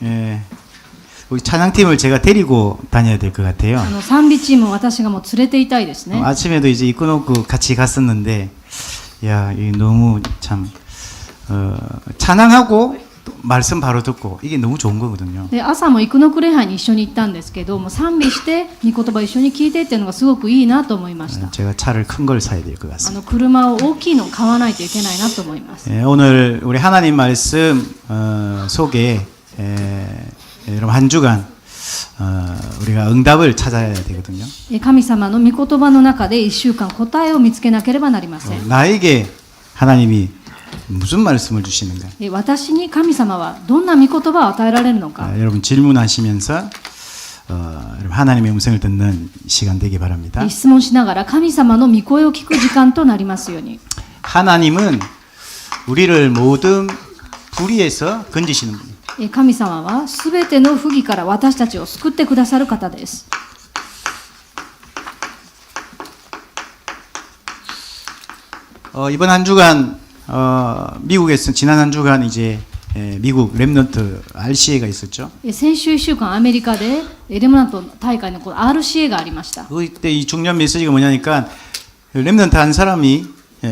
예, 우리 찬양팀을 제가 데리고 다녀야 될 것 같아요. 賛美チームを私がもう連れていたいですね。 아침에도 이제 이끄놓고 같이 갔었는데, 야, 이 너무 참, 찬양하고 또 말씀 바로 듣고 이게 너무 좋은 거거든요. で朝も生野礼拝に一緒に行ったんですけども、賛美して御言葉一緒に聞いてっていうのがすごくいいなと思いました。 제가 차를 큰 걸 사야 될 것 같습니다. 車を大きいのを買わないといけないなと思います。 예, 오늘 우리 하나님 말씀 속에 여러분 한 주간 우리가 응답을 찾아야 되거든요. 神様の御言葉の中で1週間答えを見つけなければなりません。 나에게 하나님이 무슨 말씀을 주시는가? 私に神様はどんな御言葉を与えられるのか。 여러분 질문하시면서 여러분 하나님의 음성을 듣는 시간 되기 바랍니다. 質問しながら神様の御声を聞く時間となりますように。 하나님은 우리를 모든 불의에서 건지시는 분입니다. 神様はすべての不義から私たちを救ってくださる方です。 이번 한 주간 미국에서 지난 한 주간 이제 미국 랩넌트 RCA가 있었죠. 先週1週間アメリカでレムナント大会のRCA がありました。 그때 이 중요한 메시지가 뭐냐니까 랩넌트 한 사람이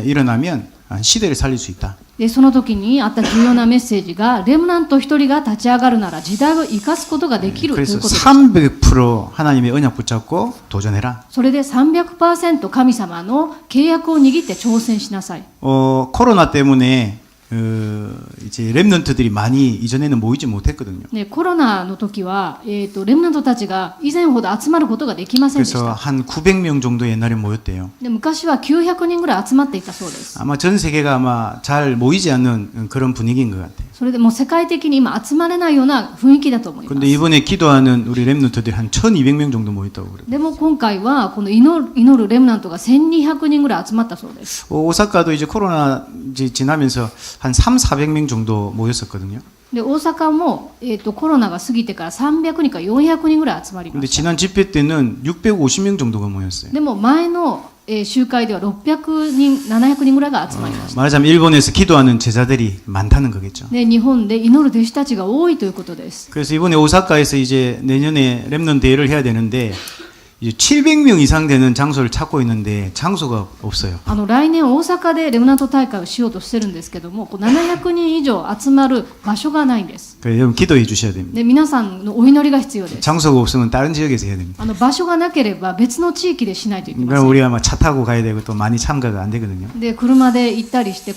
일어나면 시대를 살릴 수 있다. でその時にあった重要なメッセージが、レムナント一人が立ち上がるなら時代を生かすことができるという 그래서 ことです。 300% 하나님의 언약 붙잡고 도전해라. それで 300% 神様の契約を握って挑戦しなさい。 코로나 때문에 이제 랩넌트들이 많이 이전에는 모이지 못했거든요. ね、コロナの時は、レムナントたちが以前ほど集まることができませんでし 그래서 た。 한 900명 정도 옛날에 모였대요. で昔は900人ぐらい集まっていたそうです。 아마 전 세계가 아마 잘 모이지 않는 그런 분위기인 것 같아요. それでもう世界的に今集まれないような雰囲気だと思います。 근데 이번에 기도하는 우리 랩넌트들이 한 1200명 정도 모였다고 그래요. でも今回はこの祈るレムナントが1200人ぐらい集まったそうです。 오사카도 이제 코로나 이제 지나면서 한 300~400명 정도 모였었거든요. で大阪も、コロナが過ぎてから300人か400人ぐらい集まりま 근데 した。 지난 집회 때는 650명 정도가 모였어요. でも前の、集会では600人、700人ぐらいが集まりました。 말하자면 일본에서 기도하는 제자들이 많다는 거겠죠. で日本で祈る弟子たちが多いということです。 그래서 이번에 오사카에서 이제 내년에 랩넌 대회를 해야 되는데 이제 700명 이상 되는 장소를 찾고 있는데 장소가 없어요. 来年大阪でレムナント大会をしようとしてるんですけども、700人以上集まる場所がないんです。 그래서 여러분 기도해 주셔야 됩니다. で皆さんのお祈りが必要です。 장소가 없으면 다른 지역에서 해야 됩니다. 場所がなければ別の地域でしないといけませ 그러니까 ん。 우리가 막 차 타고 가야 되고 또 많이 참가가 안 되거든요. で車で行ったりして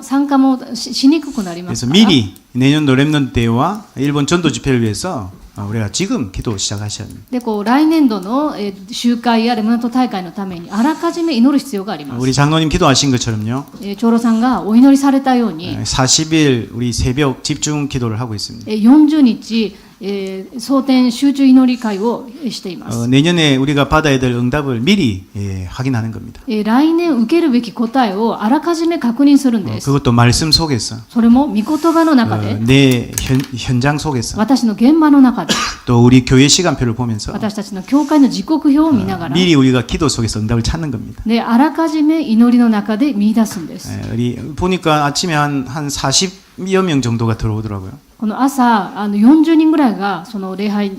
参加もしにくくなりま 그래서 すから。 미리 내년도 랩넌 대회와 일본 전도 집회를 위해서 우리가 지금 기도 시작하셔야 됩니다. で来年度の、集会やレムナント大会のためにあらかじめ祈る必要があります。 우리 장로님 기도하신 것처럼요. 長老さんがお祈りされたように、 40일 우리 새벽 집중 기도를 하고 있습니다. 40日、蒼天集中祈り会をしています。 내년에 우리가 받아야 될 응답을 미리 확인하는 겁니다. 来年受けるべき答えをあらかじめ確認するんです。 그것도 말씀 속에서 それも御言葉の中で、 내 현장 속에서 私の現場の中で、 또 우리 교회 시간표를 보면서 私たちの教会の時刻表を見ながら、 미리 우리가 기도 속에서 응답을 찾는 겁니다. であらかじめ祈りの中で見出すんです。 우리 보니까 아침에 한 40여 명 정도가 들어오더라고요. この朝40人ぐらいがその礼拝、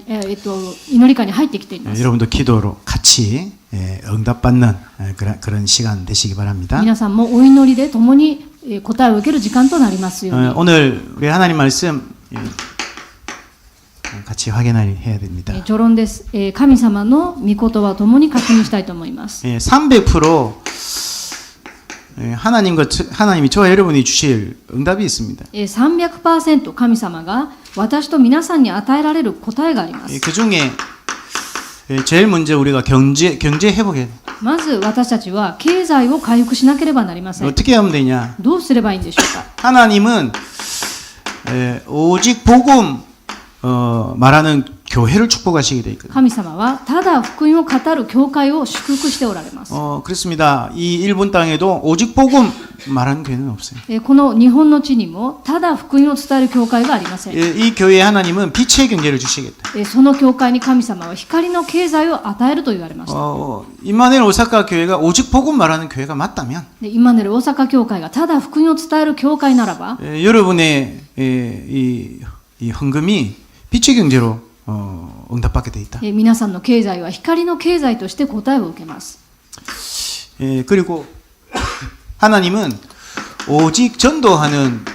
祈り会に入ってきています。 여러분도 기도로 같이 응답받는 그런 시간 되시기 바랍니다. 皆さんもお祈りで共に答えを受ける時間となりますように。 오늘 우리 하나님 말씀 같이 확인해야 됩니다. 序論です。神様の御言葉を共に確認したいと思います。 300% 하나님이 저와 여러분이 주실 응답이 있습니다. 300% 神様が私と皆さんに与えられる答えがあります。 그 중에 제일 먼저 우리가 경제 회복해. まず私たちは経済を回復しなければなりません。 어떻게 하면 되냐? どうすればいいんでしょうか。 하나님은 오직 복음 말하는 교회를 축복하시게 돼 있거든요. 神様はただ福音を語る教会を祝福しておられます。 그렇습니다. 이 일본 땅에도 오직 복음 말하는 교회는 없어요. この日本の地にもただ福音を伝える教会がありません。 이 교회에 하나님은 빛의 경제를 주시겠다. その教会に神様は光の経済を与えると言われました。 임마누엘 오사카 교회가 오직 복음 말하는 교회가 맞다면 イマヌエル大阪教会がただ福音を伝える教会ならば、 여러분의 이 헌금이 빛의 경제로 응답받게 돼 있다. 皆さんの経済は光の経済として答えを受けます。 그리고 하나님은 오직 전도하는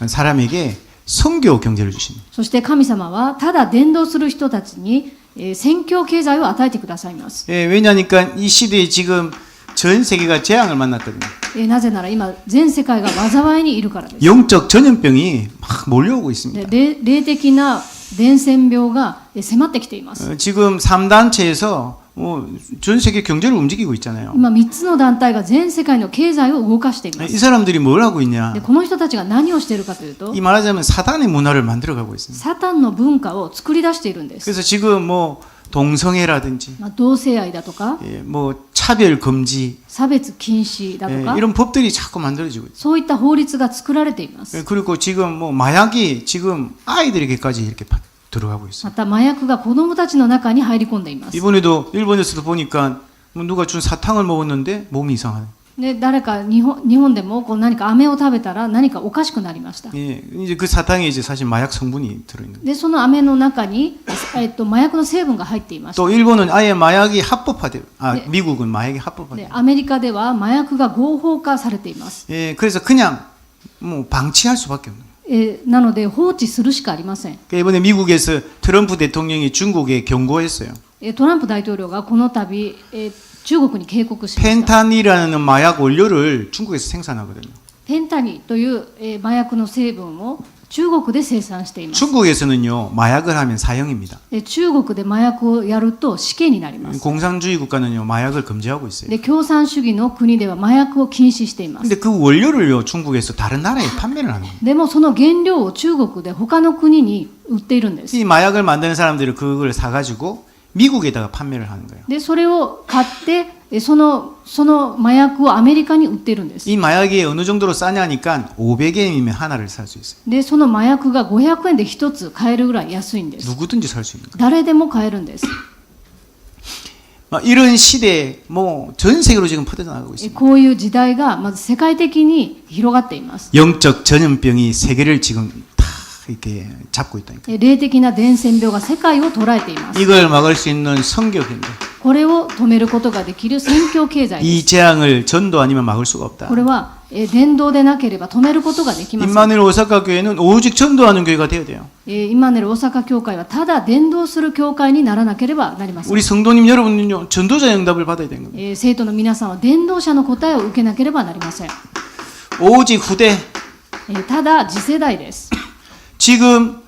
사람에게 선교 경제를 주십니다. そして神様はただ伝道する人たちに宣教経済を与えてくださいます。 왜냐하니까 이 시대에 지금 전 세계가 재앙을 만났거든요. なぜなら今全世界が災いにいるからです。 영적 전염병이 막 몰려오고 있습니다. 霊的な伝染病が迫ってきています。 지금 3단체에서 전 세계 경제를 움직이고 있잖아요. 今3つの団体が全世界の経済を動かしていま 이 す。 사람들이 뭘 하고 있냐? でこの人たちが何をしているかというと 이 말하자면 사단의 문화를 만들어가고 있습니다. サタンの文化を作り出しているんです。 그래서 지금 뭐 동성애라든지 同性愛だとか 뭐 차별 금지 差別禁止だとか 이런 법들이 자꾸 만들어지고 있어요. そういった法律が作られています。 그리고 지금 뭐 마약이 지금 아이들에게까지 이렇게 들어가고 있어요. また麻薬が子供たちの中に入り込んでいます。 이번에도 일본에서도 보니까 뭐 누가 준 사탕을 먹었는데 몸이 이상하네. で誰か日本でもこう何か飴を食べたら何かおかしくなりました。 예, 이제 그 사탕에 이제 사실 마약 성분이 들어있는 거예요. でその飴の中に、麻薬の成分が入っていました。 또 일본은 아예 마약이 합법화돼요. 네. 미국은 마약이 で 합법화돼요. アメリカでは麻薬が合法化されています。 예, 그래서 그냥 뭐 방치할 수밖에 없는 거예요. なので放置するしかありません。 그러니까 이번에 미국에서 트럼프 대통령이 중국에 경고했어요. トランプ大統領がこの度、中国に警告しました。 펜탄이라는 마약 원료를 중국에서 생산하거든요. ペンタニという、麻薬の成分を中国で生産しています。 중국에서는요 마약을 하면 사형입니다. 中国で麻薬をやると死刑になります。 공산주의 국가는요 마약을 금지하고 있어요. で共産主義の国では麻薬を禁止しています。 근데 그 원료를요 중국에서 다른 나라에 판매를 하는 거예요. でもその原料を中国で他の国に売っているんです。 이 마약을 만드는 사람들은 그걸 사가지고 미국에다가 판매를 하는 거예요. でそれを買ってその麻薬をアメリカに売っているんです。 이 마약이 어느 정도로 싸냐니까 500엔이면 하나를 살 수 있어요. でその麻薬が500円で1つ買えるぐらい安いんです。 누구든지 살 수 있는 거예요. 誰でも買えるんです。 이런 시대에 뭐 전 세계로 지금 퍼져나가고 있습니다. こういう時代がまず世界的に広がっています。 영적 전염병이 세계를 지금 다 이렇게 잡고 있다니까. 霊的な伝染病が世界を捉えています。 이걸 막을 수 있는 성교인데 これを止めることができる宣教経済です。 이 재앙을 전도 아니면 막을 수가 없다. これは伝道でなければ止めることができません。 임마누엘 오사카 교회는 오직 전도하는 교회가 되어야 돼요. イマヌエル大阪教会はただ伝道する教会にならなければなりません。 우리 성도님 여러분은요 전도자 응답을 받아야 되는 겁니다. 生徒の皆さんは伝道者の答えを受けなければなりません。 오직 후대 ただ次世代です。 지금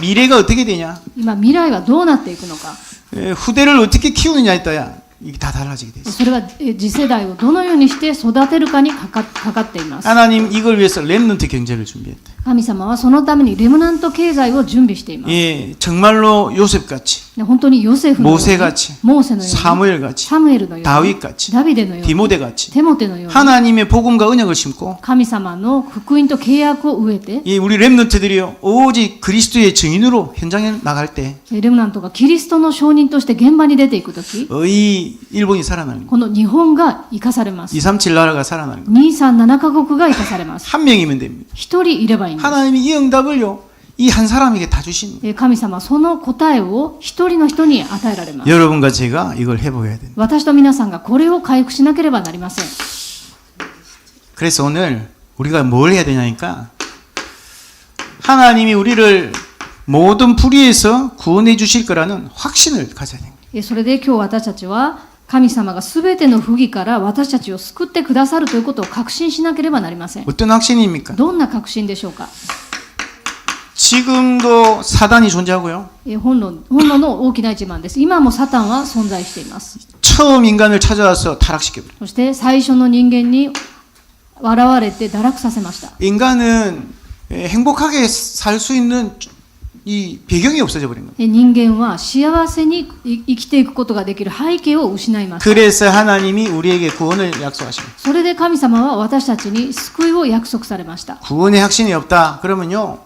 미래가 어떻게 되냐? 今未来はどうなっていくのか。 후대를 어떻게 키우느냐에 따라 이게 다 달라지게 돼 있어요. それは次世代をどのようにして育てるかにかかっています。 하나님 이걸 위해서 렘넌트 경제를 준비했대. 神様はそのためにレムナント経済を準備しています。 예, 정말로 요셉같이 本当にヨセフのように、 모세같이 モーセのように、 사무엘같이 サムエルのように、 다윗같이 ダビデのように、 디모데같이 テモテのように、 하나님의 복음과 언약을 심고 神様の福音と契約を植えて、 이 우리 렘넌트들이요 오직 그리스도의 증인으로 현장에 나갈 때 レムナントがキリストの証人として現場に出ていくとき、 이 일본이 살아나는 거예요. この日本が生かされます。 237 나라가 살아나는 거예요. 237カ国が生かされます。 한 명이면 됩니다. 一人いればいいんです。 하나님이 이 응답을요 이 한 사람에게 다 주시는 거예요. 神様はその答えを一人の人に与えられます。 여러분과 제가 이걸 해보아야 됩니다. 私と皆さんがこれを回復しなければなりません。 그래서 오늘 우리가 뭘 해야 되냐니까 하나님이 우리를 모든 불의에서 구원해 주실 거라는 확신을 가져야 됩니다. それで今日私たちは神様がすべての不義から私たちを救ってくださるということを確信しなければなりません。 어떤 확신입니까? どんな確信でしょうか。 지금도 사단이 존재하고요. 本論の大きな一番です。今もサタンは存在しています。 처음 인간을 찾아와서 타락시켜버려요. そして最初の人間に笑われて堕落させました。 인간은 행복하게 살 수 있는 이 배경이 없어져 버린 거예요. 人間は幸せに生きていくことができる背景を失いました。 그래서 하나님이 우리에게 구원을 약속하십니다. それで神様は私たちに救いを約束されました。 구원의 확신이 없다. 그러면요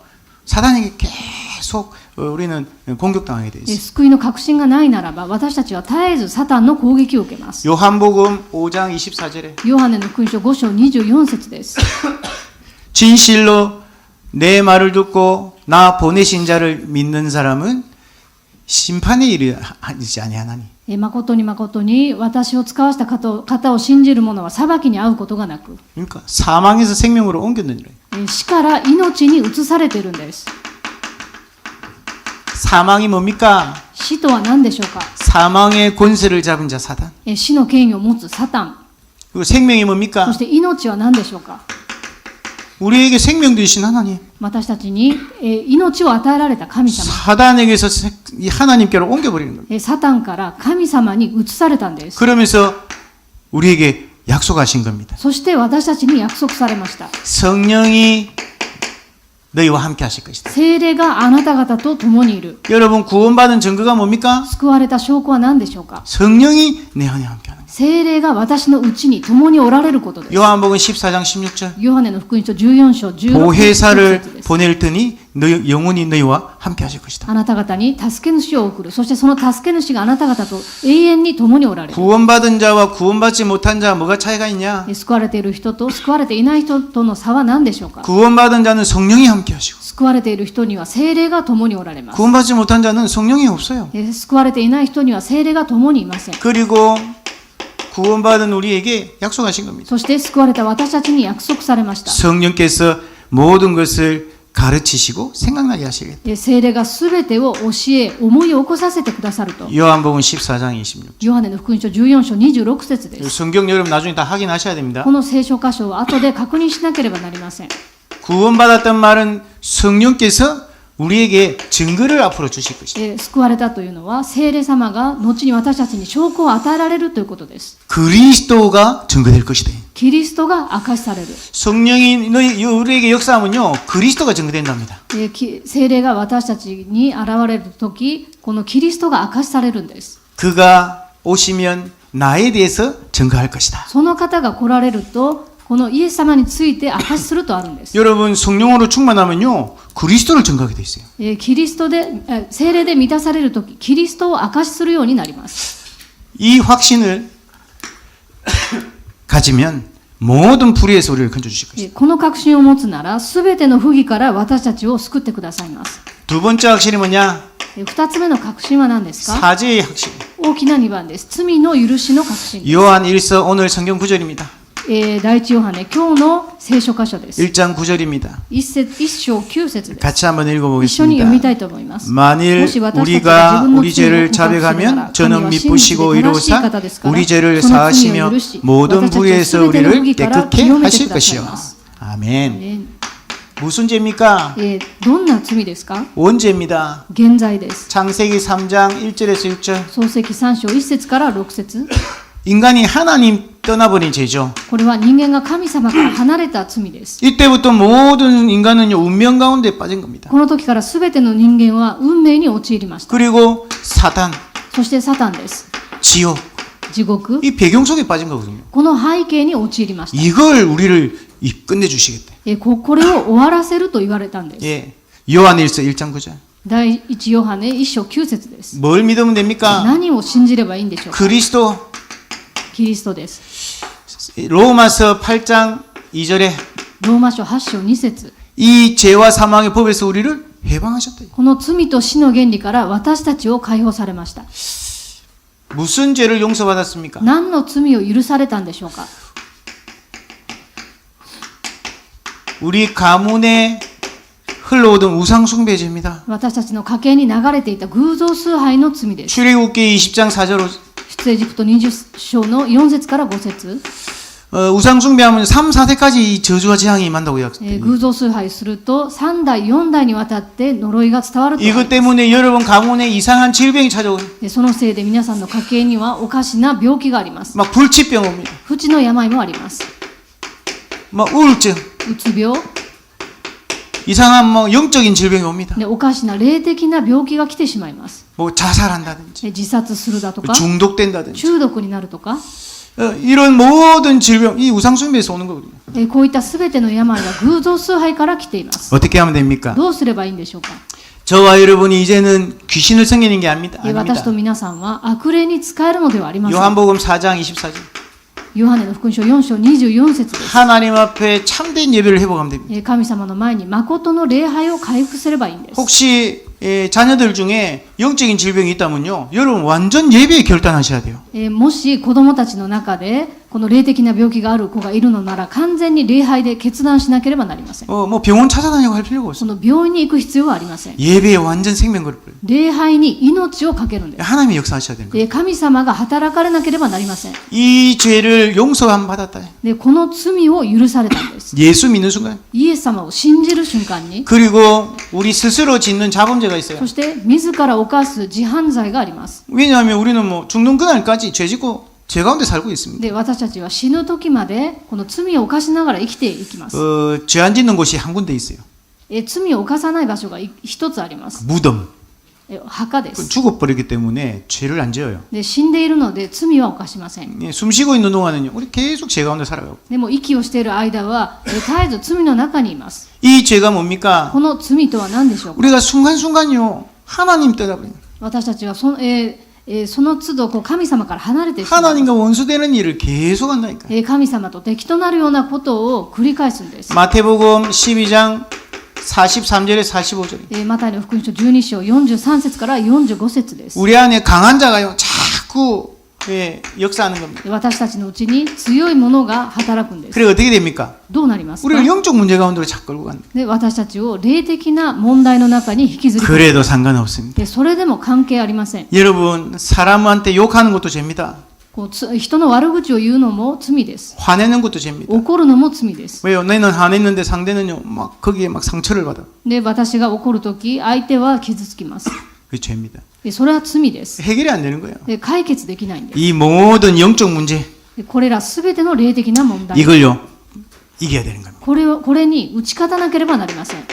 사단에게 계속 우리는 공격당하게 돼 있어요. 救いの確信がないならば私たちは絶えずサタンの攻撃を受けます。 요한복음 5장 24절에 ヨハネの福音書5章24節です。 진실로 내 말을 듣고 나 보내신 자를 믿는 사람은 심판에 이르지 아니하나니. 誠に誠に私を使わした方を信じる者は裁きに遭うことがなく、 그러니까 사망에서 생명으로 옮겼느니라. 死から命に移されているんです。 사망이 뭡니까? 死とは何でしょうか。 사망의 권세를 잡은 자 사단. 死の権威を持つサタン。 그리고 생명이 そ 뭡니까? して命は何でしょうか。 우리에게 생명 되신 하나님. 私たちに命を与えられた神様。 사단에게서 이 하나님께로 옮겨버리는 겁니다. サタンから神様に移されたんです。 그러면서 우리에게 약속하신 겁니다. そして私たちに約束されました。 성령이 너희와 함께 하실 것이다. 聖霊があなた方と共にいる。 여러분 구원받은 증거가 뭡니까? 救われた証拠は何でしょうか。 성령이 내 안에 함께 하는 거예요. 聖霊が私のうちに共におられることです。 요한복음 14장 16절. ヨハネの福音書14章16 보혜사를 節です。 보낼 테니 영원히 너희와 함께 하실 것이다. あなた方に助け主を送る。そしてその助け主があなた方と永遠に共におられる。 구원받은 자와 구원받지 못한 자 뭐가 차이가 있냐? 救われている人と救われていない人との差は何でしょうか。 구원받은 자는 성령이 함께 하시고 救われている人には聖霊が共におられます。 구원받지 못한 자는 성령이 없어요. 救われていない人には聖霊が共にいません。 그리고 구원받은 우리에게 약속하신 겁니다. そして救われた私たちに約束されました。 성령께서 모든 것을 가르치시고 생각나게 하시겠다. 聖霊がすべてを教え、思いを起こさせてくださると。 요한복음 14장 26절. ヨハネの福音書14章26節です。 성경 여러분 나중에 다 확인하셔야 됩니다. この聖書箇所を後で確認しなければなりません。 구원받았던 말은 성령께서 우리에게 증거를 앞으로 주실 것이다. 救われたというのは聖霊様が後に私たちに証拠を与えられるということです。 그리스도가 증거될 것이다. キリストが明かしされる。 성령이 우리에게 역사하면요 그리스도가 증거된답니다. 聖霊が私たちに現れるとき、このキリストが明かしされるんです。 그가 오시면 나에 대해서 증거할 것이다. その方が来られると、このイエス様について明かしするとあるんです。 여러분 성령으로 충만하면요 그리스도를 증거하게 돼 있어요. キリストで聖霊で満たされるとき、キリストを明かしするようになります。 이 확신을 가지면 모든 불의에서 우리를 건져주실 것이다. この確信を持つなら、すべての不義から私たちを救ってくださいます。 두 번째 확신이 뭐냐? 二つ目の確信は何ですか？ 사죄의 확신. 大きな2番です。罪の許しの確信です。 요한 1서 오늘 성경 구절입니다. 第一ヨハネ、今日の聖書箇所です。 1장 9절입니다. 一章9節です。 같이 한번 一緒に読みた 읽어보겠습니다. いと思います。 만일 もし私たちが 우리가 自分の 우리 罪を 죄를 告白するなら 자백하면 神 저는 は真実で 미쁘시고 正しい 이로사 方ですから 우리 죄를 その罪を 사하시며 許し 모든 私たちを 불의에서 全ての不 우리를 義から 깨끗게 清めて 하실 ください 것이요. ます。 아멘. ね 무슨 죄입니까? どんな罪ですか？ 원죄입니다. 現在です。 창세기 3장 1절에서 6절. 創世記3章1節から6節。 인간이 하나님 떠나버린 죄죠. これは人間が神様から離れた罪です。 이때부터 모든 인간은 운명 가운데 빠진 겁니다. この時からすべての人間は運命に陥りました。 그리고 사단, そしてサタンです。 지옥, 地獄。 이 배경 속에 빠진 거거든요. この背景に陥りました。 이걸 우리를 끝내주시겠다. これを終わらせると言われたんです。 예. 요한 1서 1장 9절. 第一ヨハネ1章9節です。 뭘 믿으면 됩니까? 何を信じればいいんでしょうか？ 그리스도. キリストです。 로마서 8장 2절에 ローマ書8章2節。 이 죄와 사망의 법에서 우리를 해방하셨다. この罪と死の原理から私たちを解放されました。 무슨 죄를 용서받았습니까? 何の罪を許されたんでしょうか？ 우리 가문에 흘러오던 우상숭배죄입니다. 私たちの家系に流れていた偶像崇拝の罪です。 출애굽기 20장 4절. 出エジプト20章の4節から5節。 우상숭배하면 3, 4세까지 저주와 재앙이 임한다고 약속돼요. 偶像崇拝すると3代4代にわたって呪いが伝わるとあります。 이것 때문에 여러분 가문에 이상한 질병이 찾아오고 そのせいで皆さんの家系にはおかしな病気があります。 막 불치병 옵니다. 不治の病もあります。 막 우울증, うつ病 이상한 뭐 영적인 질병이 옵니다. でおかしな霊的な病気が来てしまいます。 뭐 자살한다든지 自殺するだとか 중독된다든지 中毒になるとか 이런 모든 질병 이 우상숭배에서 오는 거거든요. こういったすべての病は偶像崇拝から来ています。 어떻게 하면 됩니까? どうすればいいんでしょうか？ 저와 여러분이 이제는 귀신을 섬기는 게 아닙니다. 私と皆さんは悪霊に使えるのではありません。 요한복음 4장 24절. ヨハネの福音書4章24節です。 하나님 앞에 참된 예배를 회복하면 됩니다. 神様の前に誠の礼拝を回復すればいいんです。 혹시 자녀들 중에 영적인 질병이 있다면요, 여러분 완전 예배에 결단하셔야 돼요. もし子供たちの中でこの霊的な病気がある子がいるのなら完全に礼拝で決断しなければなりません。 뭐 병원 찾아다니고 할 필요가 こ 없어요. の病院に行く必要はありません。 예배에 완전 생명 걸을 거예요. 礼拝に命をかけるんです。 하나님이 역사하셔야 되는 거예요. 神様が働かれなければなりません。 이 죄를 용서함 받았다. でこの罪を許されたんです。 예수 믿는 순간. イエス様を信じる瞬間に、 그리고 우리 스스로 짓는 자범죄가 있어요. そして自ら犯す自犯罪があります。 왜냐하면 우리는 뭐 죽는 그날까지 죄 짓고 죄 가운데 살고 있습니다. で私たちは死ぬ時までこの罪を犯しながら生きていきます。 죄 안 짓는 곳이 한 군데 있어요. 罪を犯さない場所が一つあります。 무덤. 墓です。 죽어버리기 때문에 죄를 안 지어요. で死んでいるので罪は犯しません。 예, 숨 쉬고 있는 동안은요, 우리 계속 죄 가운데 살아가고. でも息をしている間は絶えず罪の中にいます。 이 죄가 뭡니까? この罪とは何でしょうか。 우리가 순간순간요, 하나님 떠나버려요. 私たちはその都度こう神様から離れてしまう。 하나님과 원수되는 일을 계속 한다니까. 神様と敵となるようなことを繰り返すんです。 마태복음 12장 43절에 45절. マタイの福音書12章43節から45節です。 우리 안에 강한 자가요, 자꾸 역사하는 겁니다. 私たちのうちに強いものが働くんです。 그래 어떻게 됩니까? どうなりますか。 우리를 영적 문제 가운데로 자꾸 끌고 간다. で私たちを霊的な問題の中に引きずり込む。 그래도 상관없습니다. でそれでも関係ありません。 여러분, 사람한테 욕하는 것도 죄입니다. こう人の悪口を言うのも罪です。 화내는 것도 죄입니다. 怒るのも罪です。 왜요? 너는 화냈는데 상대는요, 막 거기에 막 상처를 받아. で私が怒るとき相手は傷つきます。 그게 죄입니다. でそれは罪です。 해결이 안 되는 거예요. で解決できないんです。 이 모든 영적 문제, でこれらすべての霊的な問題、 이걸요, 이겨야 되는 겁니다. これに打ち勝たなければなりません。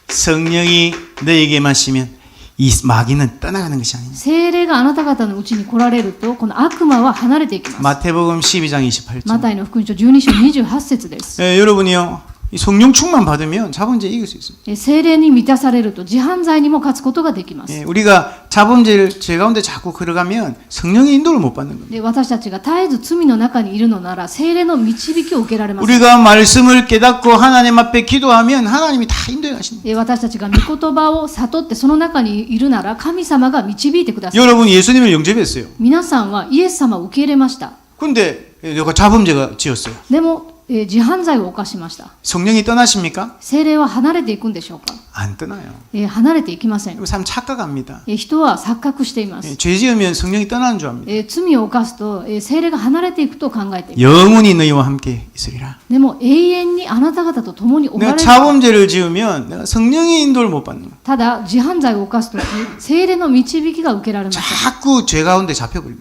성령이 너에게만 쉬면 이 마귀는 떠나가는 것이 아닙니다. 聖霊があなた方のうちに来られるとこの悪魔は離れていきます。 마태복음 12장 28절. マタイの福音書12章28節です。 여러분이요, 이 성령 충만 받으면 자본죄 이길 수 있습니다. 聖霊に満たされると自犯罪にも勝つことができます。 우리가 자본죄를 죄 가운데 자꾸 걸어가면 성령의 인도를 못 받는 겁니다. で私たちが絶えず罪の中にいるのなら聖霊の導きを受けられます。 우리가 말씀을 깨닫고 하나님 앞에 기도하면 하나님이 다 인도해 가십니다. 私たちが御言葉を悟ってその中にいるなら神様が導いてください。 여러분 예수님을 영접했어요. 皆さんはイエス様を受け入れました。 근데 내가 자범죄가 지었어요. でも自犯罪を犯しました。 성령이 떠나십니까? 聖霊は離れていくんでしょうか。 안 떠나요. 離れていきません。 사람 착각합니다. 人は錯覚しています。 죄 지으면 성령이 떠나는 줄 압니다. 罪を犯すと聖霊が離れていくと考えています。 영원히 너희와 함께 있으리라. でも永遠にあなた方と共におら 내가 れる。 자범죄를 지으면 내가 성령의 인도를 못 받는 거예요. ただ自犯罪を犯すとき聖霊の導きが受けられません。 자꾸 죄 가운데 잡혀버립니다.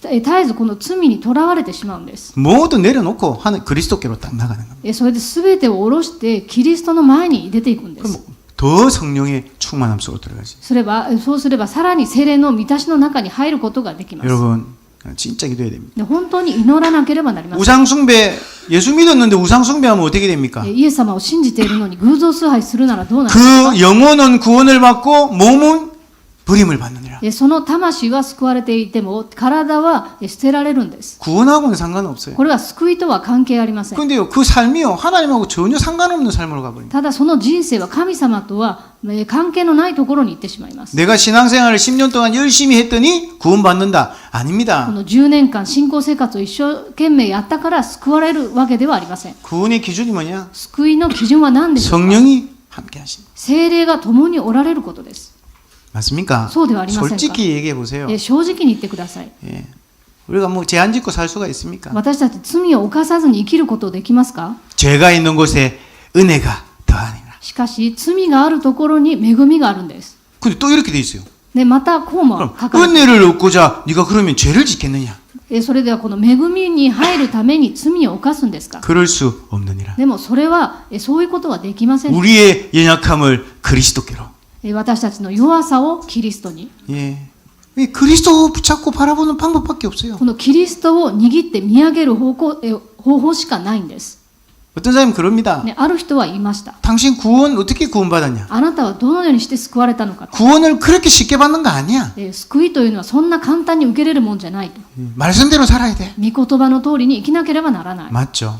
絶えずこの罪にとらわれてしまうんです。 모두 내려놓고 하는 그리스도께로 딱 나가는 겁니다. それで全てを下ろしてキリストの前に出ていくんで 그럼 す。 더 성령의 충만함 속으로 들어가지. そうすればさらに聖霊の満たしの中に入ることができます。 여러분 진짜 기도해야 됩니다. で本当に祈らなければなりません。 우상숭배 예수 믿었는데 우상숭배하면 어떻게 됩니까? イエス様を信じているのに偶像崇拝するならどうなりますか。 그 영혼은 구원을 받고 몸은 버림을 받느니라. その魂は救われていても体は捨てられるんです。 구원하고는 상관없어요. これは救いとは関係ありません。 근데요 그 삶이요 하나님하고 전혀 상관없는 삶으로 가버립니다. ただその人生は神様とは関係のないところに行ってしまいます。 내가 신앙생활을 10년 동안 열심히 했더니 구원받는다. こ 아닙니다. の10年間信仰生活を一生懸命やったから救われるわけではありません。 구원의 기준이 뭐냐? 救いの基準は何でしょうか。 성령이 함께 하십니다. 聖霊が共におられることです。 맞습니까? そうではありませんか。 솔직히 얘기해 보세요. 正直に言ってください。 예. 우리가 뭐 죄 안 짓고 살 수가 있습니까? 私たち罪を犯さずに生きることできますか。 죄가 있는 곳에 은혜가 더하니라. しかし罪があるところに恵みがあるんです。 근데 또 이렇게 돼 있어요. でまたこうも 그럼 書かれている。 은혜를 얻고자 네가 그러면 죄를 짓겠느냐? それではこの恵みに入るために罪を犯すんですか。 그럴 수 없느니라. でもそれはそういうことはできません。 우리의 연약함을 그리스도께로. 私たちの弱さをキリストに。 예. 이 그리스도 붙잡고 바라보는 방법밖에 없어요. このキリストを握って見上げる方法しかないんです。 어떤 사람은 그럽니다. ね、ある人は言いました。 당신 구원 어떻게 구원받았냐? あなたはどのようにして救われたのかと。 구원을 그렇게 쉽게 받는 거 아니야. 救いというのはそんな簡単に受けれるもんじゃないと。 말씀대로 살아야 돼. 御言葉の通りに生きなければならない。 맞죠.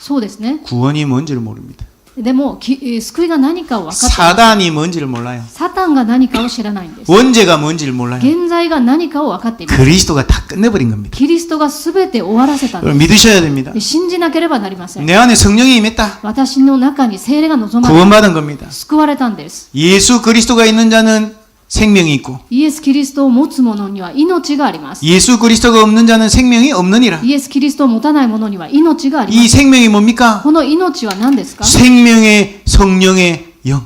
そうですね。 구원이 뭔지를 모릅니다. でも、救いが何かを分かっています。 사단이 뭔지를 몰라요. サタンが何かを知らないんです。 원죄가 뭔지를 몰라요. 現在が何かを分かっています。 그리스도가 다 끝내버린 겁니다. キリストが全て終わらせたん 그걸 です。 믿으셔야 됩니다. 信じなければなりません。 내 안에 성령이 임했다. 私の中に聖霊が望まれ 구원받은 겁니다. 救われたんです。 예수 그리스도가 있는 자는 생명이 있고 イエス・キリストを持つ者には命があります。 예수 그리스도가 없는 자는 생명이 없느니라. イエス・キリストを持たない者には命がありま 이 す。 생명이 뭡니까? この命は何ですか？ 생명의 성령의 영.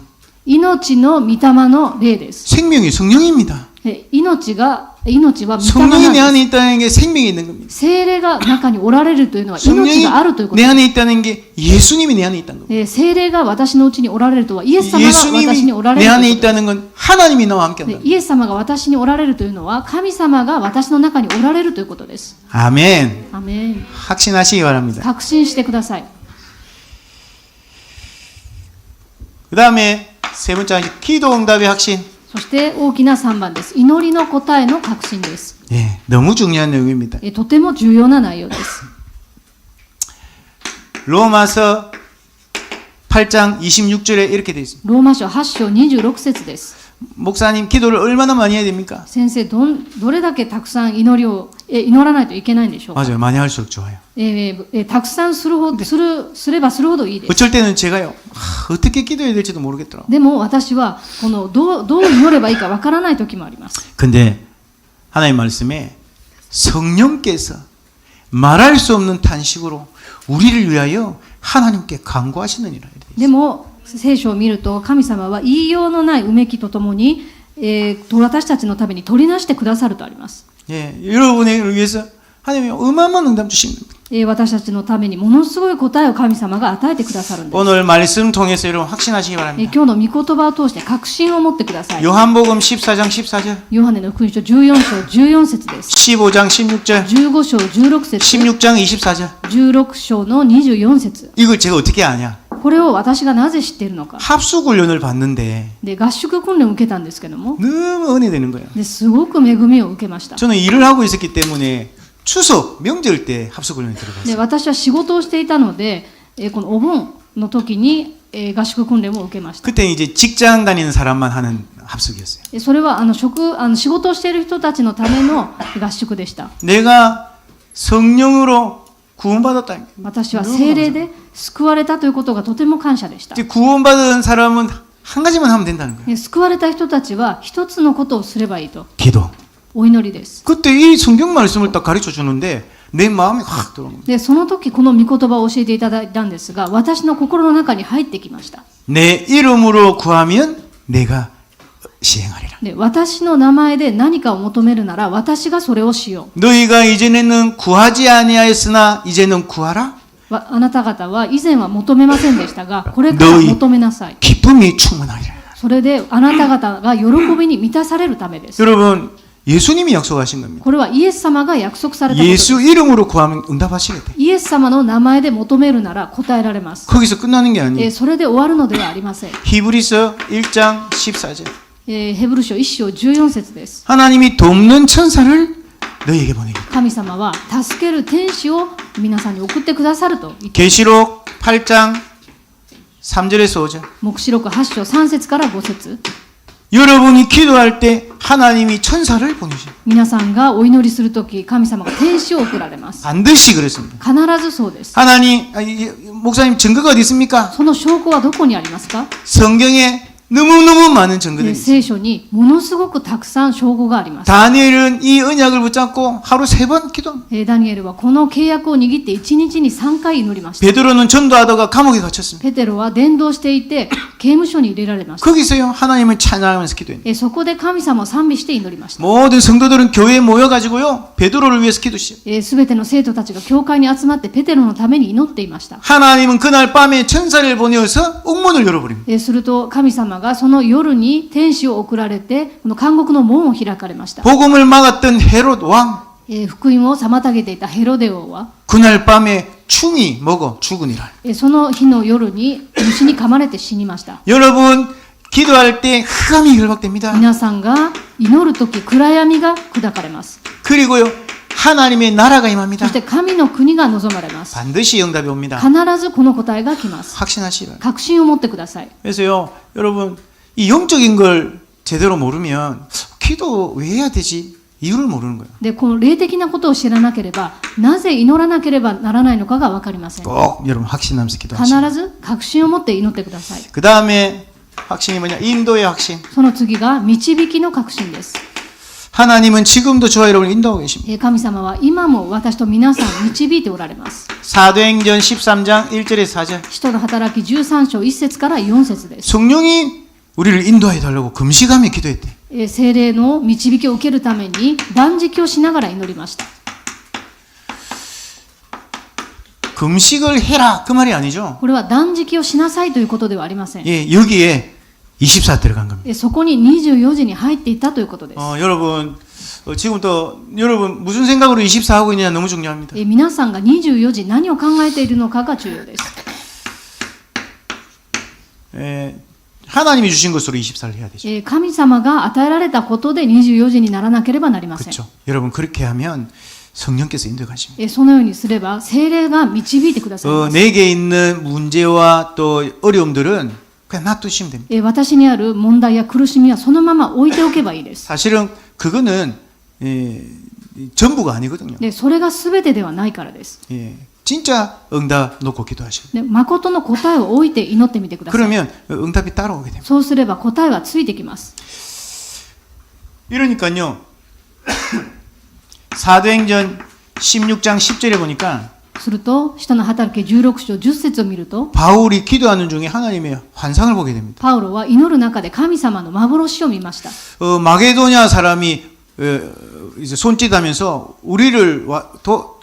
命の御霊の霊です。 생명이 성령입니다. 命は御霊 성령이 な 내 ん 안에 で 있다는 게 생명이 있는 겁니다. す。聖霊が中におられるというのは命 성령이 があるということ 내 で 안에 있다는 게 예수님이 내 안에 있다는 겁니다. す。聖霊が私のうちにおられるとはイエス様が私 예수님이 におられ 내 ると 안에 いうことです。 있다는 건 하나님이 나와 함께 한다. イエス様が私におられるというのは神様が私の中におられるということです。 아멘. アメン。 확신하시기 바랍니다. 確信してください。 그 다음에 세 번째 기도 응답의 확신. そして大きな3番です。祈りの答えの確信です。 예, 너무 중요한 내용입니다. とても重要な内容です。 로마서 8장 26절에 이렇게 되어 있습니다. ローマ書8章26節です。 목사님 기도를 얼마나 많이 해야 됩니까? 先生どれだけたくさん祈りを祈らないといけないんでしょうか。 맞아요. 많이 할수록 좋아요. たくさんすればするほどいいです。 어쩔 때는 제가요. 어떻게 기도해야 될지도 모르겠더라고요. でも私はこのどう祈ればいいかわからない時もあります。 근데 하나님 말씀에 성령께서 말할 수 없는 탄식으로 우리를 위하여 하나님께 간구하시느니라. でも聖書を見ると神様は言いようのないうめきとともに、私たちのために取りなしてくださるとあります。 예, 여러분을 위해서 하나님이 어마어마한 응답 주신 겁니다. 私たちのためにものすごい答えを神様が与えてくださるんです。 오늘 말씀 통해서 여러분 확신하시기 바랍니다. 今日の御言葉を通して確信を持ってください。 요한복음 14장 14절, ヨハネの福音書14章14節です。 15장 16절, 15章16節、 16장 24절. 16章の24節。 이걸 제가 어떻게 아냐? これを私がなぜ知っているのか。 합숙 훈련을 받는데 で、合宿訓練を受けたんですけども、 너무 은혜되는 거예요. ですごく恵みを受けました。 저는 일을 하고 있었기 때문에 추석, 명절 때 합숙 훈련에 で、 들어갔어요. 私は仕事をしていたので、このお盆の時に、合宿訓練を受けました。 그때 이제 직장 다니는 사람만 하는 합숙이었어요. それは仕事をしている人たちのための合宿でした。 내가 성령으로 구원받았다. 私は聖霊で救われたということがとても感謝でした。 이제 구원받은 사람은 한 가지만 하면 된다는 거예요. 救われた人たちは一つのことをすればいいと。 기도. お祈りです。 그때 이 성경 말씀을 딱 가르쳐 주는데 내 마음이 확 들어오는 거예요. で、その時この御言葉を教えていただいたんですが、私の心の中に入ってきました。 내 이름으로 구하면 내가 시행하리라. で、私の名前で何かを求めるなら私がそれをしよ 너희가 이전에는 구하지 아니하였으나 이제는 구하라. う。あなた方は以前は求めませんでしたが、これから求めなさい。 기쁨이 충만하리라. それであなた方が喜びに満たされるためです。 여러분 예수님이 약속하신 겁니다. これはイエス様が約束されたことです 예수 이름으로 구하면 응답하시겠다. イエス様の名前で求めるなら答えられます。 거기서 끝나는 게 아니에요. それで終わるのではありません。 히브리서 1장 14절. ヘブル書1章14節です。 하나님이 돕는 천사를 너희에게 보내겠다. 神様は助ける天使を皆さんに送ってくださると言って、 계시록 8장 3절에서 5절. 黙示録8章3節から5節、 여러분이 기도할 때 하나님이 천사를 보내십니다. 皆さんがお祈りするとき、神様が天使を送られます。 반드시 그렇습니다. 必ずそうです。 하나님, 목사님 증거가 어디 있습니까? その証拠はどこにありますか？ 성경에 너무너무 많은 증거들이 있습니다. 聖書にものすごくたくさん証拠があります。 다니엘은 이 언약을 붙잡고 하루 3번 기도합니다. ダニエルはこの契約を握って1日に3回祈りました。 베드로는 전도하다가 감옥에 갇혔습니다. ペテロは伝道していて刑務所に入れられました。 거기서요 하나님을 찬양하면서 기도했습니다. そこで神様を賛美して祈りました。 모든 성도들은 교회에 모여가지고요 베드로를 위해서 기도했어요. すべての生徒たちが教会に集まってペテロのために祈っていました。 하나님은 그날 밤에 천사를 보내어서 옥문을 열어버립니다. すると神様がその夜に天使を送られてこの監獄の門を開かれました。 복음을 막았던 헤롯 왕, 福音を妨げていたヘロデ王は、 그날 밤에 충이 먹어 죽으니라. その日の夜に虫に噛まれて死にました。 여러분 기도할 때 흑암이 결박됩니다. 皆さんが祈るとき暗闇が砕かれます。 그리고요 하나님의 나라가 そ 임합니다. して神の国が望まれます。 반드시 응답이 옵니다. 必ずこの答えが来ます。 확신하시라. 確信を持ってください。 그래서요 여러분 이 영적인 걸 제대로 모르면 기도 왜 해야 되지? 이유를 모르는 거예요. で、この霊的なことを知らなければ、なぜ祈らなければならないのかが分かりません。 꼭 여러분 확신하면서 必 기도하시고. ず確信を持って祈ってください。 그 다음에 확신이 뭐냐? 인도의 확신. その次が導きの確信です。 하나님은 지금도 저와 여러분을 인도하고 계십니다. 神様は今も私と皆さん導いておられます。 사도행전 13장 1절에서 4절. 使徒の働き13章1節から4節です。 성령이 우리를 인도해 달라고 금식하며 기도했대. 聖霊の導きを受けるために断食をしながら祈りました。 금식을 해라 그 말이 아니죠. これは断食をしなさいということではありません。 예, 여기에 24 들어간 겁니다. そこに24時に入っていたということです。 여러분 지금부터 여러분 무슨 생각으로 24 하고 있느냐 너무 중요합니다. 皆さんが24時何を考えているのかが重要です。 하나님이 주신 것으로 24를 해야 되죠. 神様が与えられたことで24時にならなければなりません。 그렇죠. 여러분 그렇게 하면 성령께서 인도해 가십니다. そのようにすれば聖霊が導いてくださいます。 내게 있는 문제와 또 어려움들은 그냥 놔두시면 됩니다. 私にある問題や苦しみはそのまま置いておけばいいです。 사실은 그거는 전부가 아니거든요. それが全てではないからです。 진짜 응답 놓고 기도하시고. 誠の答えを置いて祈ってみてください。 그러면 응답이 따라오게 됩니다. そうすれば答えはついてきます。 이러니까요. 사도행전 16장 10절에 보니까 すると、使徒の働き16章10節を見ると、 바울이 기도하는 중에 하나님의 환상을 보게 됩니다. パウロは祈る中で神様の幻を見ました。 마게도냐 사람이 이제 손짓하면서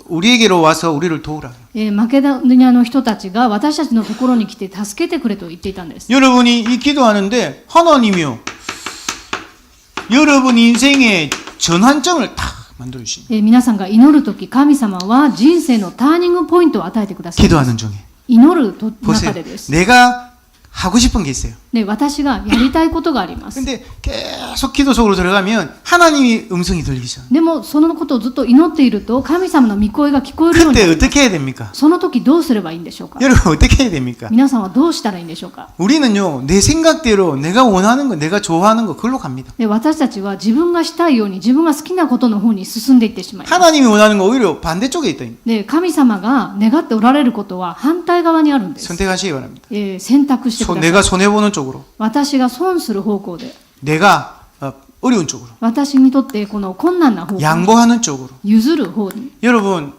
우리에게로 와서 우리를 도우라. マケドニアの人たちが私たちのところに来て助けてくれと言っていたんです。 여러분이 이 기도하는데 하나님이요. 여러분 인생의 전환점을 딱 만들어 주십니다. 皆さんが祈るとき、神様は人生のターニングポイントを与えてくださいます。 기도하는 중에 祈る中 보세요. でです。 내가 하고 싶은 게 있어요. 私がやりたいことがあります。 근데 계속 기도 속으로 들어가면 하나님이 음성이 들리죠. でもそのことをずっと祈っていると神様の御声が聞こえるようにな 그때 ります。 어떻게 해야 됩니까? その時どうすればいいんでしょうか。 여러분 어떻게 해야 됩니까? 皆さんはどうしたらいいんでしょうか。 우리는요 내 생각대로 내가 원하는 거 내가 좋아하는 거 그걸로 갑니다. 私たちは自分がしたいように自分が好きなことの方に進んでいってしまいます。 하나님이 원하는 거 오히려 반대쪽에 있다. で、神様が願っておられることは反対側にあるんです。 선택하시기 바랍니다. 選択してください。 내가 손해 보는 쪽으로, 私が損する方向で、 내가 어려운 쪽으로, 私にとってこの困難な方向、 양보하는 쪽으로. 譲る方に、 여러분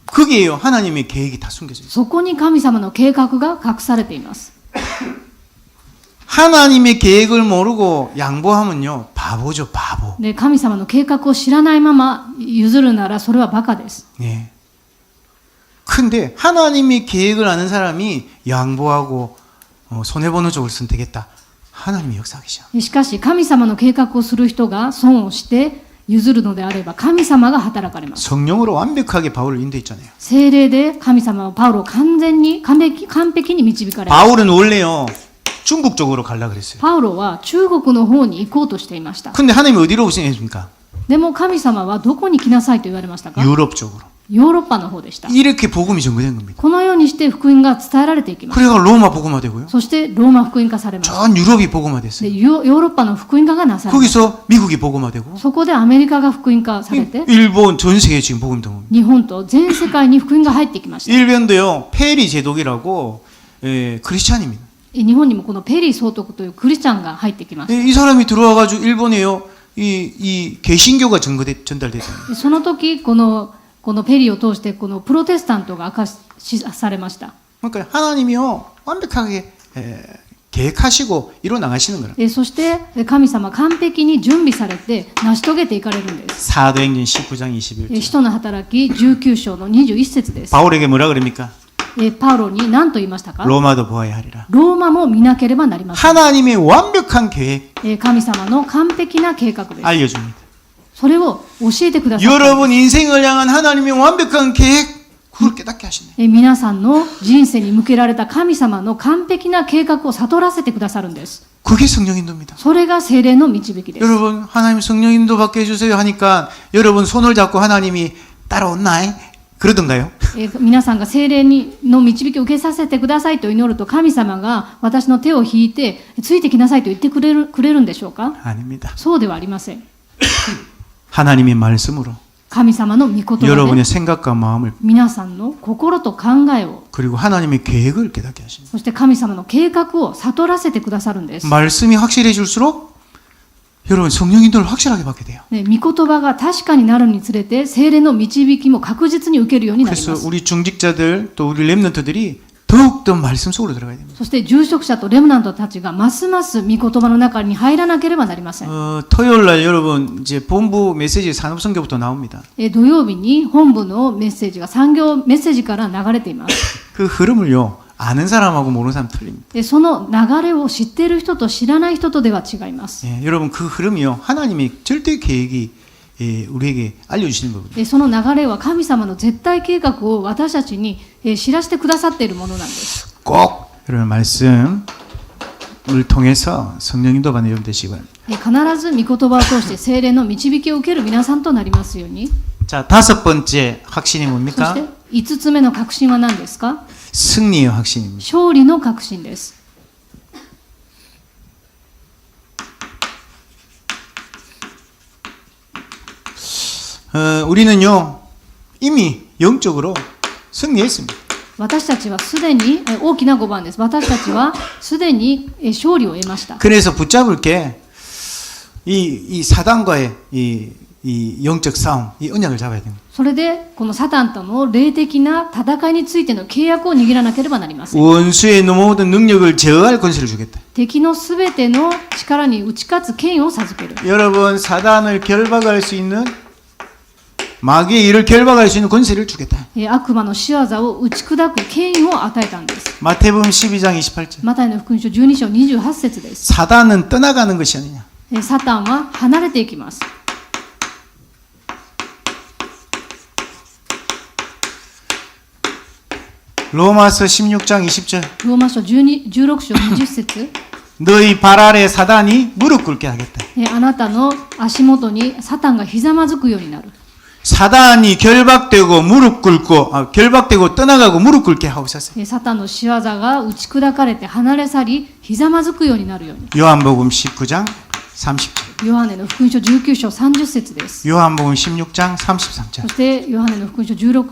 거기에요 하나님의 계획이 다 숨겨져 있어요. そこに神様の計画が隠されています。 하나님의 계획을 모르고 양보하면요 바보죠 바보. で、神様の計画を知らないまま譲るならそれはバカです。 예. 근데 하나님의 계획을 아는 사람이 양보하고 손해 보는 쪽을 선택했다. 하나님이 역사하시죠. しかし神様の計画をする人が損をして譲るのであれば神様が働かれます。 성령으로 완벽하게 바울을 인도했잖아요. 聖霊で神様はパウロを完璧に導かれます。 바울은 원래요 중국 쪽으로 가려고 그랬어요. パウロは中国の方に行こうとしていました。 근데 하나님이 어디로 우선했습니까? でも神様はどこに来なさいと言われましたか？ 유럽 쪽으로. ヨーロッパの方でした。 이렇게 복음이 전거된 겁니다. このようにして福音が伝えられていきます。 그래가 로마 복음화되고요. そしてローマ福音化されます。 전 유럽이 복음화됐어요. で、ヨーロッパの福音化がなされます。 거기서 미국이 복음화되고 そこでアメリカが福音化されて、 일본 전 세계 지금 복음 등입니다. 日本と全世界に福音が入ってきました。 일본도요 페리 제독이라고 크리스찬입니다. 日本にもこのペリー総督というクリスチャンが入ってきました。 이 사람이 들어와가지고 일본에요 이 개신교가 전달됐어요. その時このペリーを通してこのプロテスタントが明かしされました。 그러니까 하나님이요 완벽하게 계획하시고 이뤄 나가시는 거예요. そして神様完璧に準備されて成し遂げていかれるんです。 사도행전 19장 21절. 使徒の働き19章の21節です。 바울에게 뭐라 그럽니까? パウロに何と言いましたか？ 로마도 보아야 하리라. ローマも見なければなりません。 하나님의 완벽한 계획 神様の完璧な計画です。 알려줍니다. それを教えてくださったんです。 여러분 인생을 향한 하나님의 완벽한 계획, 그걸 깨닫게 하시네. 皆さんの人生に向けられた神様の完璧な計画を悟らせてくださるんです。 그게 성령 인도입니다. それが聖霊の導きです。 여러분 하나님 성령 인도 받게 해주세요 하니까 여러분 손을 잡고 하나님이 따라온나이? 그러던가요? 皆さんが聖霊の導きを受けさせてくださいと祈ると、神様が私の手を引いてついてきなさいと言ってくれるんでしょうか？ 아닙니다. そうではありません。 하나님의 말씀으로 神様の御言葉で 여러분의 생각과 마음을 皆さんの心と考えを、 그리고 하나님의 계획을 깨닫게 하십니다. そして神様の計画を悟らせてくださるんです。 말씀이 확실해질수록 여러분 성령 인도를 확실하게 받게 돼요. ね、御言葉が確かになるにつれて聖霊の導きも確実に受けるようになり 그래서 ます。 우리 중직자들 또 우리 렘넌트들이 더욱더 말씀 속으로 들어가야 됩니다. そして住職者とレムナントたちがますます御言葉の中に入らなければなりません。 토요일 날 여러분 이제 본부 메시지 산업선교부터 나옵니다. 土曜日に本部のメッセージが産業メッセージから流れています。 그 흐름을요 아는 사람하고 모르는 사람 틀립니다. その流れを知っている人と知らない人とでは違います。 여러분 그 흐름이요 하나님의 절대 계획이 우리에게 알려주시는 거거든요. その流れは神様の絶対計画を私たちに知らせてくださっているものなんです。 꼭 여러분 말씀을 통해서 성령 인도 받는 여러분 되시기 바랍니다. 必ず御言葉を通して聖霊の導きを受ける皆さんとなりますように。 자, 5번째 확신이 そ 뭡니까? して5つ目の確信は何ですか？ 승리의 확신입니다. 勝利の確信です。 우리는요 이미 영적으로 승리했습니다. 私たちはすでに大きな5番です。私たちはすでに勝利を得ました。 그래서 붙잡을 게 이 사단과의 이 영적 싸움, 이 언약을 잡아야 됩니다. それでこのサタンとの霊的な戦いについての契約を握らなければなりません。 원수의 모든 능력을 제어할 권세를 주겠다. 敵のすべての力に打ち勝つ権威を授ける。 여러분 사단을 결박할 수 있는 마귀의 일을 결박할 수 있는 권세를 주겠다. 悪魔の仕業を打ち砕く権威を与えたんです。 마태복음 12장 28절. マタイの福音書12章28節です。 사단은 떠나가는 것이 아니냐. サタンは離れていきます。 로마서 16장 20절. ローマ書16章20節 너희 발 아래 사단이 무릎 꿇게 하겠다. あなたの足元にサタンがひざまずくようになる。 사단이 결박되고 무릎 꿇고 결박되고 떠나가고 무릎 꿇게 하고 있었어요. サタンの仕業が打ち砕かれて離れ去り、ひざまずくようになるように。 요한복음 19장 30절. ヨハネの福音書19章30節です。 요한복음 16장 33절. そしてヨハネの福音書16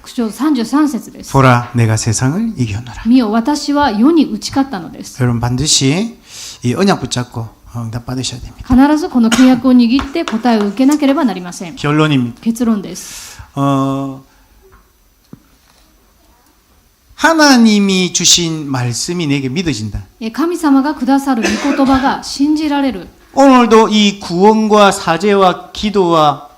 章33節です。 보라 내가 세상을 이겨노라. 見よ、私は世に打ち勝ったのです。 여러분 반드시 이 언약 붙잡고 응답 받으셔야 됩니다. 必ずこの契約を握って答えを受けなければなりません。 결론입니다. 結論です。 하나님이 주신 말씀이 내게 믿어진다. 神様がくださる御言葉が信じられる。 오늘도 이 구원과 사죄와 기도와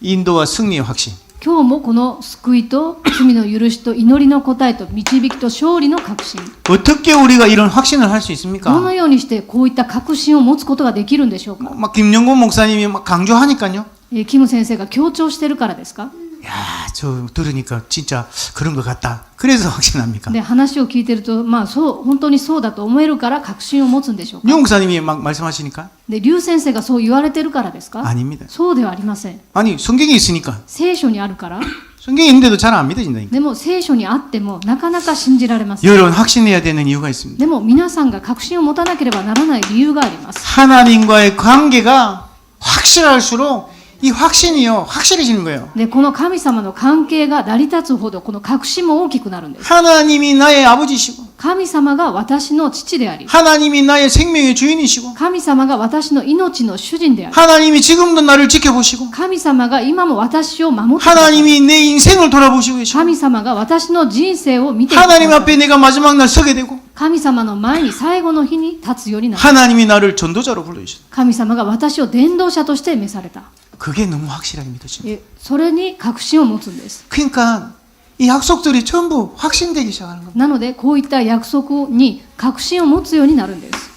인도와 승리의 확신. 今日もこの救いと罪の許しと祈りの答えと導きと勝利の確信。 어떻게 우리가 이런 확신을 할 수 ど 있습니까? のようにしてこういった確信を持つことができるんでしょうか？ 막 김영곤 목사님이 막 강조하니까요. キム先生が強調してるからですか？ 야, 저 들으니까 진짜 그런 것 같다. 그래서 확신합니까? で、話を聞いてると、本当にそうだと思えるから確信を持つんでしょうか？ 류 목사님이 막 말씀하시니까 で、劉先生がそう言われてるからですか？ 아닙니다. そうではありません。 아니 성경이 있으니까 聖書にあるから。 성경이 있는데도 잘 안 믿어진다니까. でも聖書にあってもなかなか信じられません。 여러분 확신해야 되는 이유가 있습니다. でも皆さんが確信を持たなければならない理由があります。 하나님과의 관계가 확실할수록 이 확신이요 확실해지는 거예요. で、この神様の関係が成り立つほどこの確信も大きくなるんです。 하나님이 나의 아버지시고 神様が私の父であり、 하나님이 나의 생명의 주인이시고 神様が私の命の主人であり、 하나님이 지금도 나를 지켜보시고 神様が今も私を守ってください。 하나님이 내 인생을 돌아보시고 계시고 神様が私の人生を見てください。 하나님 앞에 내가 마지막 날 서게 되고 神様の前に最後の日に立つようになる。 하나님이 나를 전도자로 불러주셨다. 神様が私を伝道者として召された。 그게 너무 확실하게 믿어집니다. それに確信を持つんです。 그러니까 이 약속들이 전부 확신되기 시작하는 겁니다. なのでこういった約束に確信を持つようになるんです。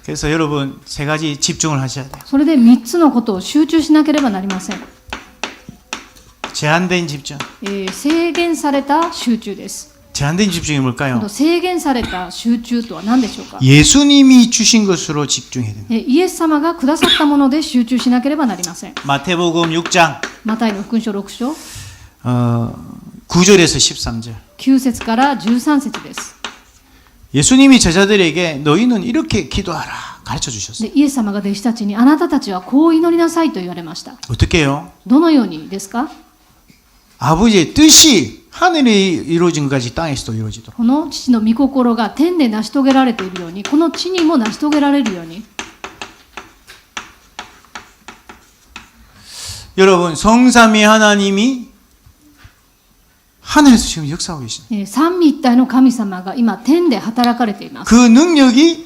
그래서 여러분 세 가지 집중을 하셔야 돼요. それで3つのことを集中しなければなりません。 제한된 집중. 制限された集中です。 제한된 집중이 こ 뭘까요? の制限された集中とは何でしょうか。 예수님이 주신 것으로 집중해야 됩니다. イエス様がくださったもので集中しなければなりません。 마태복음 6장 マタイの福音書6章 9절에서 13절. 9節から13節です。 예수님이 제자들에게 너희는 이렇게 기도하라 가르쳐 주셨어요. でイエス様が弟子たちにあなたたちはこう祈りなさいと言われました。 어떻게 해요? どのようにですか。 아버지의 뜻이 하늘에 이루어진 것까지 땅에서도 이루어지도록. この父の御心が天で成し遂げられているように、この地にも成し遂げられるように。 여러분 성삼위 하나님이 하늘에서 지금 역사하고 계십니다. 三位一体の神様が今天で働かれています。 그 능력이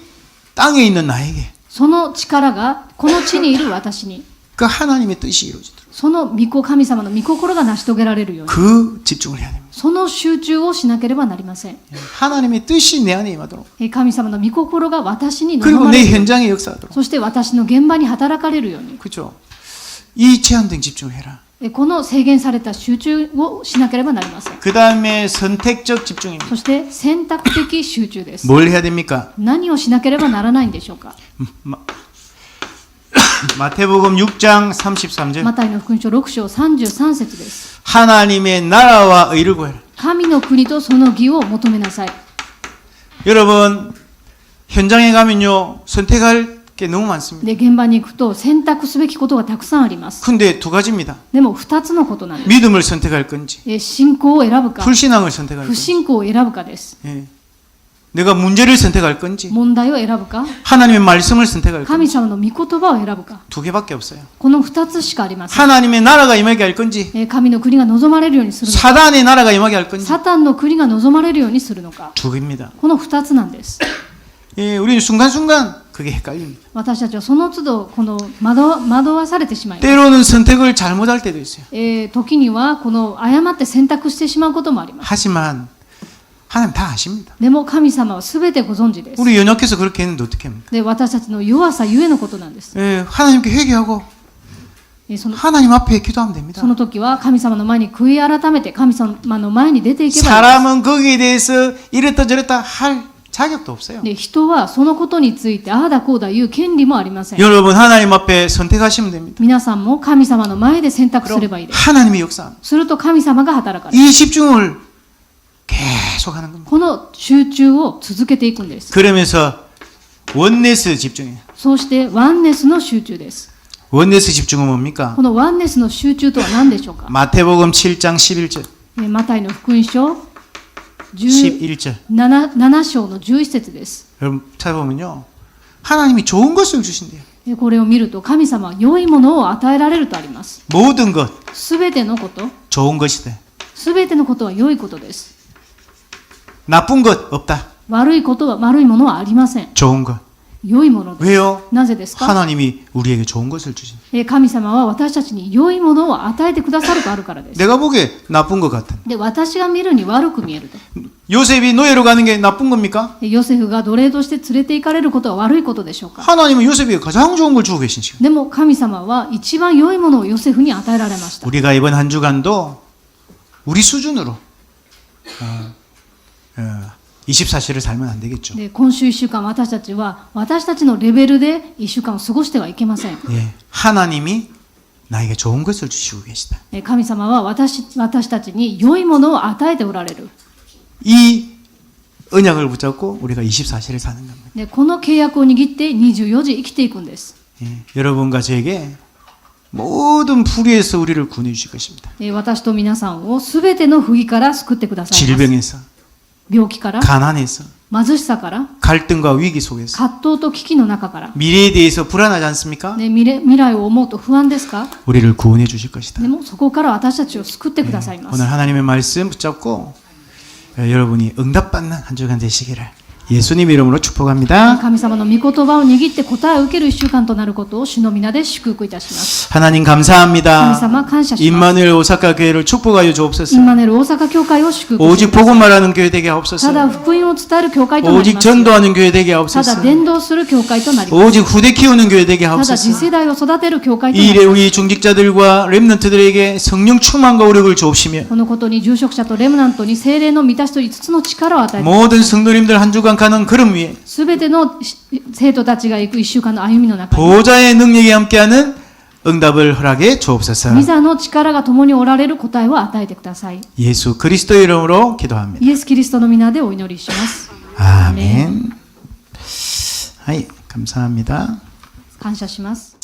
땅에 있는 나에게 その力がこの地にいる私に、 그 하나님의 뜻이 이루어지도록 その神様の御心が成し遂げられるように、 그 집중을 해야 됩니다. その集中をしなければなりません。 하나님의 뜻이 내 안에 임하도록 神様の御心が私に望 그리고 まれ 내 るように、 현장에 역사하도록. そして私の現場に働かれるように。 그렇죠? 이 제한된 집중을 해라. この制限された集中をしなければなりません。 그 다음에 선택적 집중입니다. そして選択的集中です。 뭘 해야 됩니까? 何をしなければならないんでしょうか。 마태복음 6장 33절 マタイの福音書6章33節です。 하나님의 나라와 의를 구해라. 神の国とその義を求めなさい。 여러분 현장에 가면요 선택할 게 너무 많습니다. で、現場に行くと選択すべきことがたくさんあります。 근데 두 가지입니다. でも2つのことなんです。 믿음을 선택할 건지 信仰を選ぶか、 불신앙을 선택할 不 건지 信仰を選ぶかです。 예. 내가 문제를 선택할 건지 問題を選ぶか、 하나님의 말씀을 선택할 건지 神様の御言葉を選ぶか、 두 개밖에 없어요. この2つしかありません。 하나님의 나라가 임하게 할 건지 神の国が望まれるようにするのか、 사단의 나라가 임하게 할 건지 サタンの国が望まれるようにするのか、 두 개입니다. この2つなんです。 예, 우리는 순간순간 그게 헷갈립니다. 私たちはその都度この惑わされてしまいます。 때로는 선택을 잘못할 때도 있어요. 時にはこの誤って選択してしまうこともあります。 하지만 하나님 다 아십니다. でも神様は全てご存知です。 우리 연약해서 그렇게 했는데 어떻게 합니까? で、私たちの弱さゆえのことなんです。 예, 하나님께 회개하고 その 하나님 앞에 기도하면 됩니다. その時は神様の前に悔い改めて神様の前に出ていけばいいです。 사람은 거기에 대해서 이랬다 저랬다 할 자격도 없어요. で、人はそのことについてああだこうだ言う権利もありません。 여러분 하나님 앞에 선택하시면 됩니다. 皆さんも神様の前で選択すればいいです。 하나님의 역사. すると神様が働かれる。 이 집중을 계속하는 겁니다. この集中を続けていくんです。 그러면서 원네스 집중이에요. そうしてワンネスの集中です。 원네스 집중은 뭡니까? このワンネスの集中とは何でしょうか。 마태복음 7장 11절, マタイの福音書 11절. 7章の11節です。 여러분 찾아보면요, 하나님이 좋은 것을 주신대요. これを見ると神様は良いものを与えられるとあります。 모든 것 すべてのこと、 좋은 것이다. すべてのことは良いことです。 나쁜 것 없다. 悪いものはありません。 좋은 것. 良いものです。 왜요? なぜですか。 하나님이 우리에게 좋은 것을 주신. 神様は私たちに良いものを与えてくださるとあるからです。 내가 보기에 나쁜 것 같은. で、私が見るに悪く見えると。 요셉이 노예로 가는 게 나쁜 겁니까? ヨセフが奴隷として連れて行かれることは悪いことでしょうか。 하나님은 요셉에게 가장 좋은 걸 주고 계신 시간. でも神様は一番良いものをヨセフに与えられました。 우리가 이번 한 주간도 우리 수준으로 24시를 살면 안 되겠죠. で、今週1週間私たちは私たちのレベルで1週間を過ごしてはいけません。 예, 하나님이 나에게 좋은 것을 주시고 계시다. 神様は私たちに良いものを与えておられる。 이 언약을 붙잡고 우리가 24시를 사는 겁니다. で、この契約を握って24時生きていくんです。 예, 여러분과 저에게 모든 불의에서 우리를 구원해 주실 것입니다. 私と皆さんをすべての不義から救ってくださいます。 질병에서, 病気から、 가난에서, 貧しさから、 갈등과 위기 속에서, 葛藤と危機の中から、 미래에 대해서 불안하지 않습니까? 未来を思うと不安ですか。 우리를 구원해 주실 것이다. でもそこから私たちを救ってくださいます。 오늘 하나님의 말씀 붙잡고 여러분이 응답받는 한 주간 되시기를 예수님 이름으로 축복합니다. 神様の御言葉を握って答えを受ける1週間となることを主の皆で祝福いたします。 하나님 神 감사합니다. 様感謝します。 임마누엘 오사카 교회를 축복하여 주옵소서. インマネル大阪教会を祝福し 오직 ます。 복음 말하는 교회 되게 た 하옵소서. だ福音を伝える教会となり 오직 ます。 전도하는 교회 되게 た 하옵소서. だ伝道する教会となります。 오직 후대 키우는 교회 되게 ただ次 하옵소서. 世代を育てる教会とな 이 り 일에 ます。 우리 중직자들과 렘넌트들에게 성령 충만과 오력을 주옵시며 このことに住職者とレムナントに聖霊の満たしと5つの力を与えて 모든 성도님들 한 주간 가는 걸음 위에 すべての生徒たちが行く1週間の歩みの中に 보좌의 능력이 함께하는 응답을 허락해 주옵소서. 御座の力が共におられる答えを与えてください。 예수 그리스도 이름으로 기도합니다. イエス・キリストの皆でお祈りします。 아멘. 하이, 감사합니다. 感謝します。